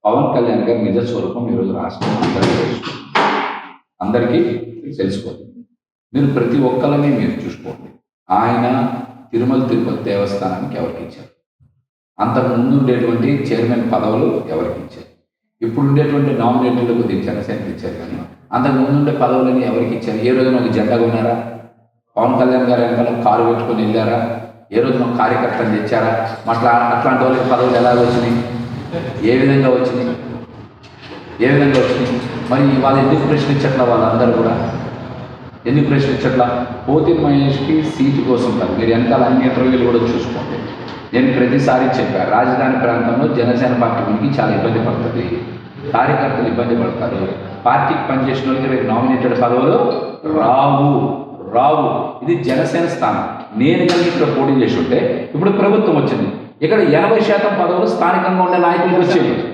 పవన్ కళ్యాణ్ గారి నిజ స్వరూపం ఈరోజు రాష్ట్రం అందరికీ తెలుసుకోండి. మీరు ప్రతి ఒక్కరిని మీరు చూసుకోండి. ఆయన తిరుమల తిరుపతి దేవస్థానానికి ఎవరికి ఇచ్చారు? అంతకు ముందు ఉండేటువంటి చైర్మన్ పదవులు ఎవరికి ఇచ్చారు? ఇప్పుడు ఉండేటువంటి నామినేటర్లు కొద్దిగా జనసేనకి ఇచ్చారు, కానీ అంతకు ముందు ఉండే పదవులని ఎవరికి ఇచ్చారు? ఏ రోజున ఒక జెండా కొన్నారా? పవన్ కళ్యాణ్ గారు వెనకాల కారు పెట్టుకొని వెళ్ళారా? ఏ రోజున కార్యకర్తలు తెచ్చారా? అట్లాంటి వాళ్ళకి పదవులు ఎలా వచ్చినాయి? ఏ విధంగా వచ్చినాయి? మరి వాళ్ళు ఎందుకు ప్రశ్నించట్లా? వాళ్ళందరూ కూడా ఎందుకు ప్రశ్నించట్లా? పోతిన్ మహేష్కి సీటు కోసం కాదు. మీరు వెనకాల అన్ని ఇంటర్వ్యూలు కూడా చూసుకోండి. నేను ప్రతిసారి చెప్పాను, రాజధాని ప్రాంతంలో జనసేన పార్టీ ఉనికి చాలా ఇబ్బంది పడుతుంది, కార్యకర్తలు ఇబ్బంది పడతారు, పార్టీకి పనిచేసిన వాళ్ళకి రేపు నామినేటెడ్ పదవులు రావు. ఇది జనసేన స్థానం. నేను కలిగి ఇక్కడ పోటీ చేసి ఉంటే ఇప్పుడు ప్రభుత్వం వచ్చింది, ఇక్కడ 80% పదవులు స్థానికంగా ఉండే నాయకులకు వచ్చేవి.